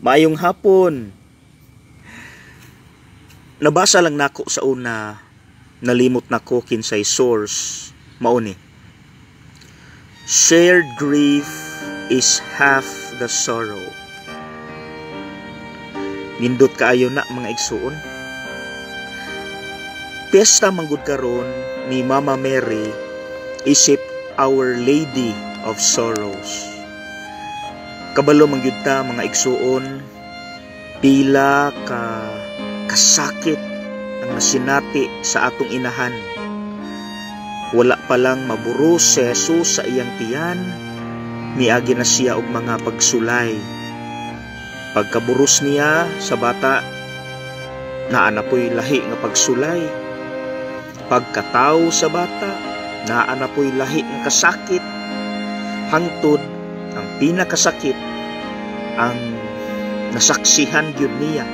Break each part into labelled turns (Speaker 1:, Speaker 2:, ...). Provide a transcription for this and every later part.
Speaker 1: Maayong hapon. Nabasa lang nako sa una, nalimot nako kinsay source. Mao ni. Shared grief is half the sorrow. Nindot kaayo na mga igsuon. Piyesta manggod karon ni Mama Mary isip Our Lady of Sorrows. Kabalo mangyud ta mga igsuon, pila kasakit ang nasinati sa atong inahan. Wala pa lang maburos si Jesus sa iyang tiyan, miagi na siya og mga pagsulay. Pagkaburos niya sa bata, naa na po'y lahi nga pagsulay. Pagkatao sa bata, naa na po'y lahi nga kasakit. Hangtod ang pinakasakit ang nasaksihan gyud niya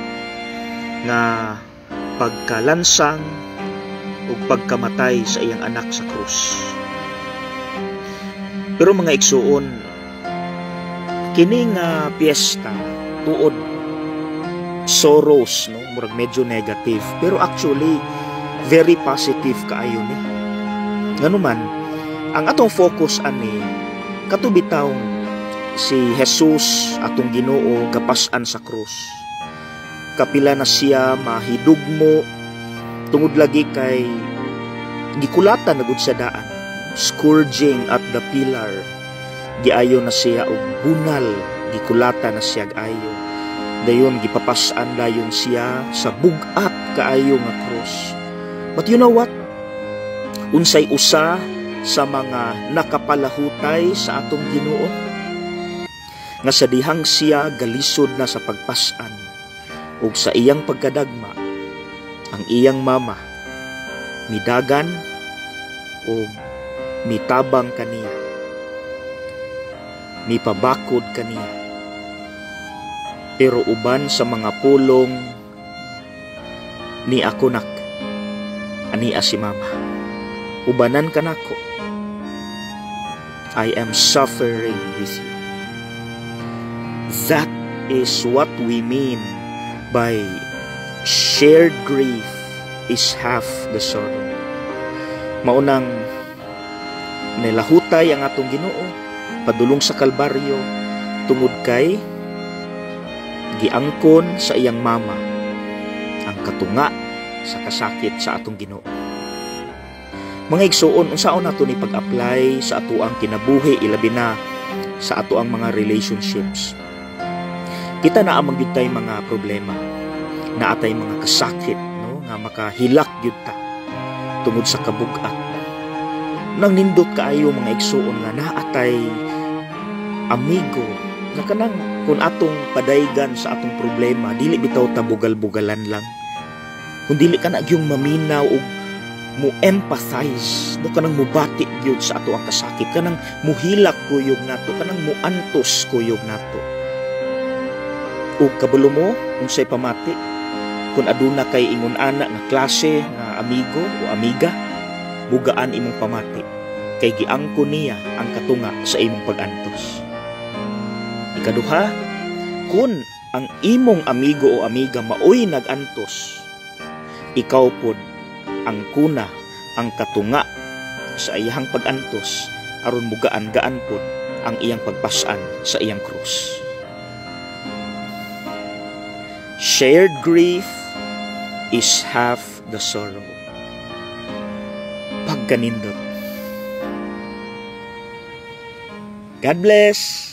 Speaker 1: nga pagkalansang o pagkamatay sa iyang anak sa krus. Pero mga igsuon, kini nga piyesta tuod sorrows, no, murag medyo negative, pero actually very positive kaayo ni. Nganuman, ang atong focus ani katubitaw si Jesus atong Ginoo kapas-an sa krus. Kapila na siya mahidugmo tungod lagi kay gikulatan na gud sa daan, scourging at the pillar. Giayo na siya og bunal, gikulatan na siya ayo. Dayon gipapas-an dayon siya sa bugat kaayo nga krus. But you know what? Unsay usa sa mga nakapalahutay sa atong Ginoo nga sa dihang siya galisod na sa pagpas-an ug sa iyang pagkadagma, ang iyang mama midagan ug mitabang kaniya, mipabakod kaniya. Pero uban sa mga pulong ni ako nak, ania si mama, ubanan ka nako, I am suffering with you. That is what we mean by shared grief is half the sorrow. Maunang nilahutay ang atong Ginoo padulong sa Kalbaryo tungod kay giangkon sa iyang mama ang katunga sa kasakit sa atong Ginoo. Mga igsuon, unsaon nato ni pag-apply sa ato ang kinabuhi, ilabi na sa ato ang mga relationships. Kita na amang gyud tay mga problema, na atay mga kasakit, no, nga makahilak gyud ta tungod sa kabugat. Nang nindot kaayo mga igsuon nga naatay amigo nga kanang kun atong padaygan sa atong problema, dili bitaw ta bugal-bugalan lang. Kun dili ka na gyung maminaw og mo empathize, no, kanang mubati gyud sa ato ang kasakit, kanang muhilak kuyog nato, kanang muantos kuyog nato. Ug kabalo mo unsay pamati, kun aduna kay ingon ana nga klase nga amigo o amiga, bugaan imong pamati kay giangkon niya ang katunga sa imong pag-antos. Ikaduha, kun ang imong amigo o amiga maoy nag-antos, ikaw pod ang kuna, ang katunga sa iyang pag-antos, aron mugaan-gaan pod ang iyang pagpas-an sa iyang krus. Shared grief is half the sorrow. Pagkanindot. God bless!